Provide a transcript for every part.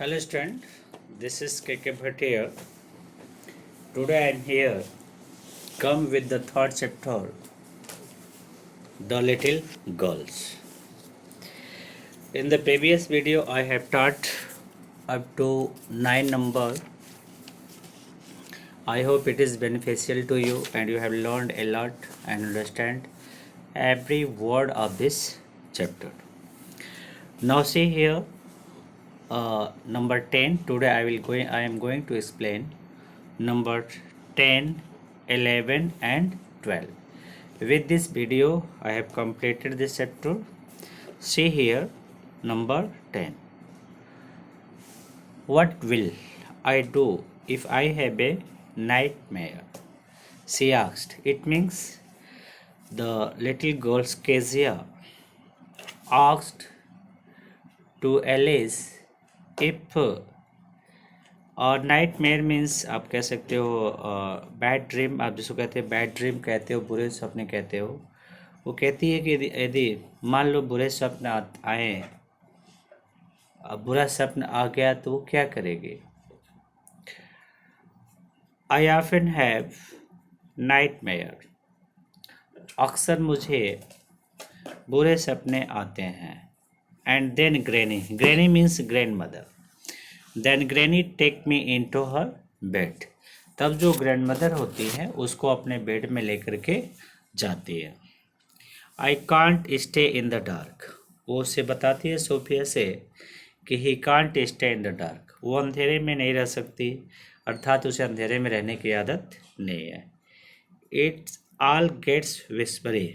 Hello student, this is KK Bhatt here. Today I am here come with the third chapter, The Little Girls. In the previous video I have taught up to 9 number. I hope it is beneficial to you and you have learned a lot and understand every word of this chapter. Now see here number 10. Today I am going to explain number 10, 11 and 12. With this video I have completed this chapter. See here number 10. What will I do if I have a nightmare? She asked. It means the little girl Kezia asked to Alice if और nightmare means आप कह सकते हो bad dream, आप जिसको कहते हैं bad dream कहते हो, बुरे सपने कहते हो। वो कहती है कि यदि मान लो बुरे स्वप्न आए, बुरा स्वप्न आ गया तो वो क्या करेगी। आई ऑफन हैव नाइटमेयर, अक्सर मुझे बुरे सपने आते हैं। And then granny, granny means grand mother, then granny take me in to her bed, तब जो ग्रैंड मदर होती है उसको अपने बेड में लेकर के जाती है। I can't stay in the dark, वो उसे बताती है सोफिया से कि he can't stay in the dark, वो अंधेरे में नहीं रह सकती, अर्थात उसे अंधेरे में रहने की आदत नहीं है। इट्स ऑल गेट्स विस्परी,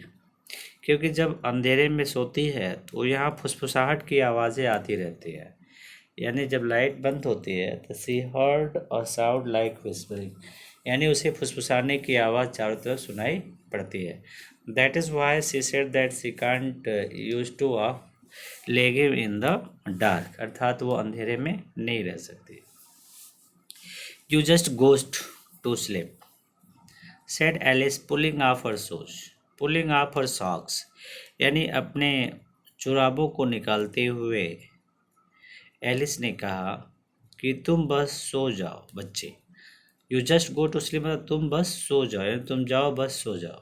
क्योंकि जब अंधेरे में सोती है तो यहाँ फुसफुसाहट की आवाज़ें आती रहती है, यानी जब लाइट बंद होती है तो she heard a sound like whispering, यानी उसे फुसफुसाने की आवाज़ चारों तरफ सुनाई पड़ती है। That is why she said that she can't use to walk live in the dark, अर्थात वो अंधेरे में नहीं रह सकती। You just ghost to sleep said Alice pulling off her shoes, pulling off her socks, यानी अपने जुराबों को निकालते हुए एलिस ने कहा कि तुम बस सो जाओ बच्चे। You just go to sleep मतलब तुम बस सो जाओ, यानी तुम जाओ बस सो जाओ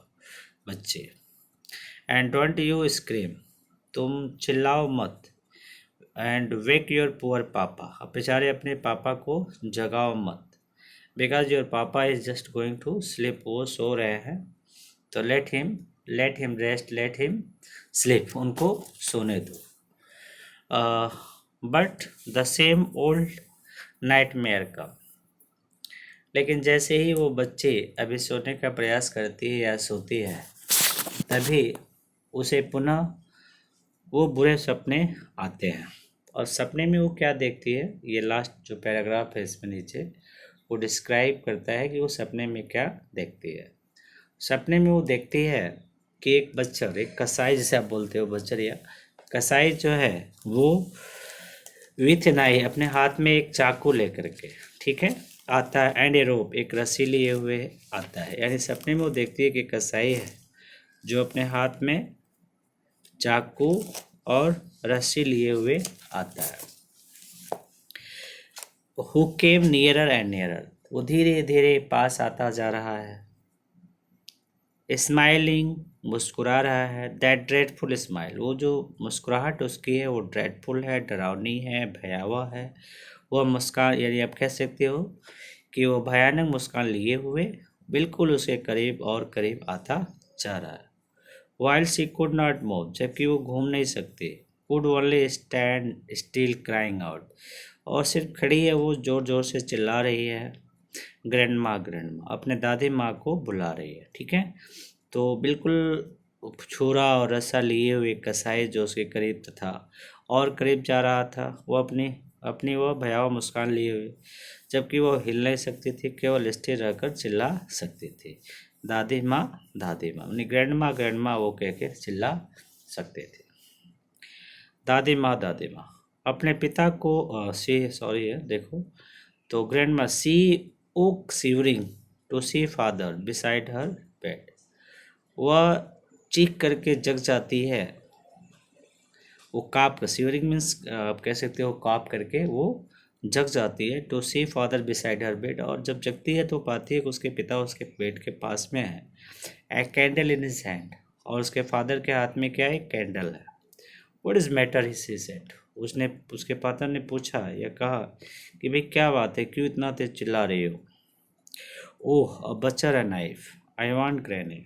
बच्चे। एंड डोंट यू स्क्रीम, तुम चिल्लाओ मत। एंड वेक योर पुअर पापा, अब बेचारे अपने पापा को जगाओ मत। Because your papa is just going to sleep, वो सो रहे हैं तो let him rest, let him sleep, उनको सोने दो। But the same old nightmare का, लेकिन जैसे ही वो बच्चे अभी सोने का प्रयास करती है या सोती है तभी उसे पुनः वो बुरे सपने आते हैं। और सपने में वो क्या देखती है, ये लास्ट जो पैराग्राफ है इसमें नीचे वो डिस्क्राइब करता है कि वो सपने में क्या देखती है। सपने में वो देखती है कि एक बच्चा, एक कसाई जिसे आप बोलते हो, बच्चा या कसाई जो है वो विथ नाई, अपने हाथ में एक चाकू लेकर के, ठीक है, आता है। एंड ए रोप, एक रस्सी लिए हुए आता है, यानी सपने में वो देखती है कि कसाई है जो अपने हाथ में चाकू और रस्सी लिए हुए आता है। Who came nearer and nearer, वो धीरे धीरे पास आता जा रहा है। स्माइलिंग, मुस्कुरा रहा है। दैट ड्रेडफुल स्माइल, वो जो मुस्कुराहट उसकी है वो ड्रेडफुल है, डरावनी है, भयावह है। वह मुस्कान, यानी आप कह सकते हो कि वो भयानक मुस्कान लिए हुए बिल्कुल उसके करीब और करीब आता जा रहा है। While she could not move, जबकि वो घूम नहीं सकती। Could only stand still crying out, और सिर्फ खड़ी है, वो ज़ोर ज़ोर से चिल्ला रही है। ग्रैंड माँ, अपने दादी माँ को बुला रही है, ठीक है। तो बिल्कुल छुरा और रस्सा लिए हुए कसाई जो उसके करीब था और करीब जा रहा था, वो अपनी वो भयावह मुस्कान लिए हुए, जबकि वो हिल नहीं सकती थी, केवल स्थिर रहकर चिल्ला सकती थी। दादी माँ अपनी ग्रैंड माँ वो कह के चिल्ला सकते थे। दादी माँ अपने पिता को देखो तो grandma she woke shivering to see father beside her bed, वह चीख करके जग जाती है। वो काँप कर, शिवरिंग मीन्स आप कह सकते हो काँप करके वो जग जाती है to see father beside her bed, और जब जगती है तो पाती है कि उसके पिता उसके बेड के पास में है। A candle in his hand, और उसके फादर के हाथ में क्या है, कैंडल है। What is matter, he said, उसने उसके फादर ने पूछा या कहा कि भाई क्या बात है, क्यों इतना तेज चिल्ला रही हो। ओह अ बचर है नाइफ, आई वांट ग्रैनी।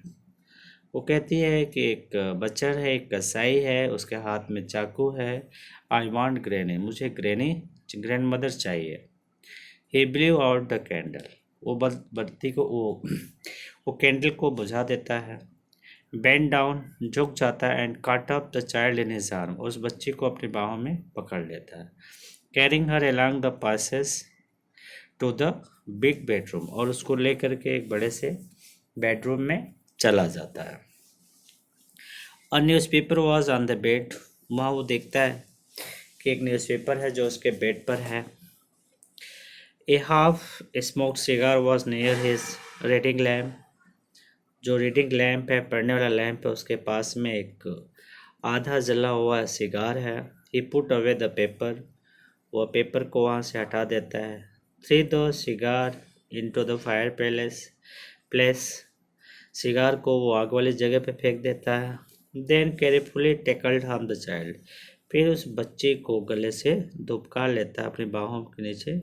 वो कहती है कि एक बच्चर है, एक कसाई है, उसके हाथ में चाकू है। आई वांट ग्रैनी, मुझे ग्रैनी ग्रैंड मदर चाहिए। ही ब्लीव आउट द कैंडल, वो बत्ती को वो कैंडल को बुझा देता है। बेंड डाउन, झुक जाता है, and caught up the child in his arm, उस बच्ची को अपनी बाहों में पकड़ लेता है। Carrying her along the passes to the big bedroom, और उसको लेकर के एक बड़े से बेडरूम में चला जाता है। A newspaper was on the bed, वहाँ वो देखता है कि एक न्यूज़पेपर है जो उसके बेड पर है। A half smoked cigar was near his reading lamp, जो रीडिंग लैम्प है, पढ़ने वाला लैम्प है, उसके पास में एक आधा जला हुआ सिगार है। He put away the paper, वह पेपर को वहाँ से हटा देता है। Threw the cigar into the fireplace, cigar को वो आग वाली जगह पे फेंक देता है। Then carefully tackled harm the child, फिर उस बच्चे को गले से दुबका लेता है, अपनी बाहों के नीचे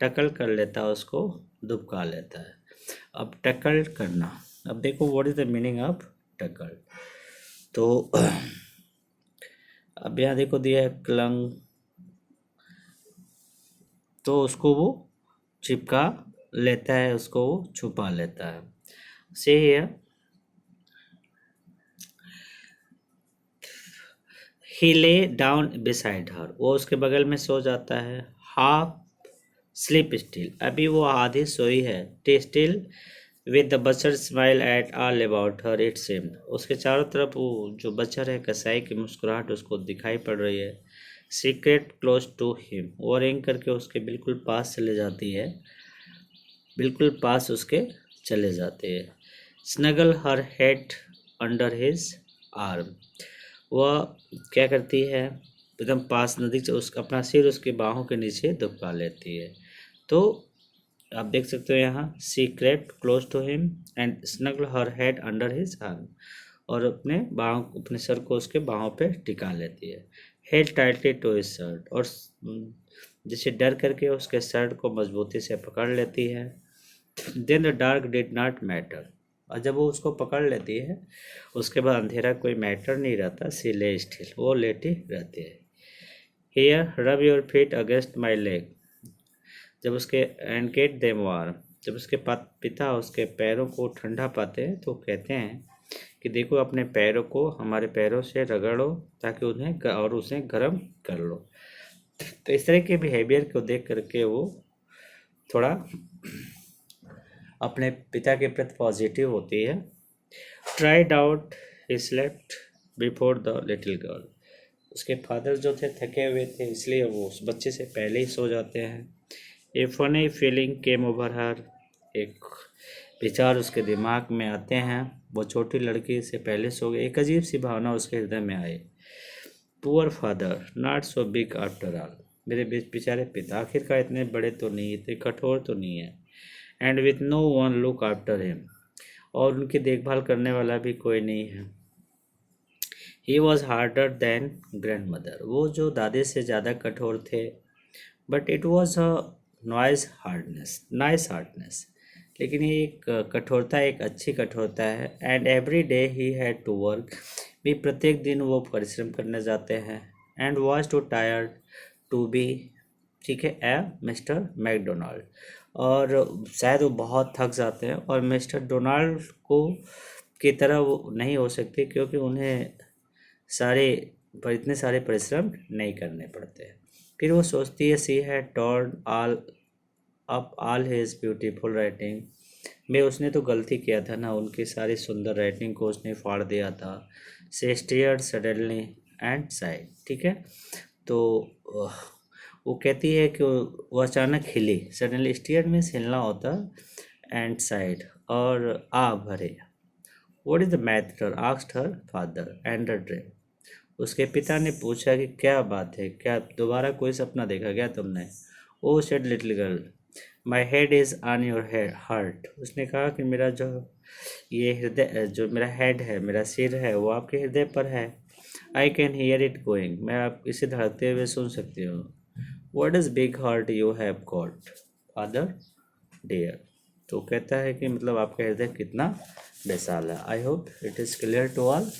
टकल कर लेता है, उसको दुबका लेता है। अब टकल करना, अब देखो what is the meaning of tackle. तो अब यहाँ देखो दिया है क्लंग, तो उसको वो चिपका लेता है, उसको वो छुपा लेता है। से here he lay down beside her, वो उसके बगल में सो जाता है। हाफ स्लीप स्टिल, अभी वो आधी सोई है। Tea still with the butcher smile at all about her it same, उसके चारों तरफ वो जो बचर है कसाई की मुस्कुराहट उसको दिखाई पड़ रही है। सीक्रेट क्लोज टू हिम, वो रेंग करके उसके बिल्कुल पास चले जाती है, बिल्कुल पास उसके चले जाते हैं। Snuggle her head under his arm, वह क्या करती है, एकदम पास नज़दीक से उसका अपना सिर उसके बाहों के नीचे दबा लेती है। तो आप देख सकते हो यहाँ secret close to him and snuggle her head under his arm, और अपने सर को उसके बाहों पे टिका लेती है। Head tightly to his shirt, और जिसे डर करके उसके शर्ट को मजबूती से पकड़ लेती है। Then the dark did not matter, और जब वो उसको पकड़ लेती है उसके बाद अंधेरा कोई मैटर नहीं रहता। सी ले स्टिल, वो लेटी रहती है। Here rub your feet against my leg, जब उसके एंड गेट देम वार्म, जब उसके पिता उसके पैरों को ठंडा पाते हैं तो कहते हैं कि देखो अपने पैरों को हमारे पैरों से रगड़ो ताकि उन्हें और उसे गर्म कर लो। तो इस तरह के बिहेवियर को देख करके वो थोड़ा अपने पिता के प्रति पॉजिटिव होती है। Tried out he slept before the little girl, उसके फादर जो थे थके हुए थे इसलिए वो उस बच्चे से पहले ही सो जाते हैं। ए फनी फीलिंग केम ओवर हर, एक विचार उसके दिमाग में आते हैं, वो छोटी लड़की से पहले सो गई, एक अजीब सी भावना उसके हृदय में आई। Poor father not so big after all, मेरे बेचारे पिता आखिरकार इतने बड़े तो नहीं, इतने कठोर तो नहीं है। And with no one look after him, और उनकी देखभाल करने वाला भी कोई नहीं है। He was harder than grandmother, वो जो दादी से ज़्यादा कठोर थे, but it was a nice hardness, लेकिन ये एक कठोरता एक अच्छी कठोरता है। And every day he had to work, भी प्रत्येक दिन वो परिश्रम करने जाते हैं। And was too tired to be, ठीक है, ए मिस्टर मैकडोनाल्ड, और शायद वो बहुत थक जाते हैं और मिस्टर डोनाल्ड को की तरह वो नहीं हो सकते क्योंकि उन्हें इतने सारे परिश्रम नहीं करने पड़ते। फिर वो सोचती है she had torn all his beautiful writing, में उसने तो गलती किया था ना, उनकी सारी सुंदर राइटिंग को उसने फाड़ दिया था। से स्टेयर्ड सडनली एंड साइड, ठीक है, तो वो कहती है कि वो अचानक हिली, सडनली स्टेयर में हिलना होता, एंड साइड और आ भरे। What is the matter asked her father and the dream, उसके पिता ने पूछा कि क्या बात है, क्या दोबारा कोई सपना देखा क्या तुमने। Oh said little girl, my head is on your heart. उसने कहा कि मेरा जो ये हृदय, जो मेरा हेड है, मेरा सिर है, वो आपके हृदय पर है। I can hear it going, मैं आप इसे धड़कते हुए सुन सकती हूँ। What is big heart you have got father dear. तो कहता है कि मतलब आपका हृदय कितना विशाल है। I hope it is clear to all.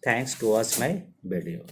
Thanks to watch my video.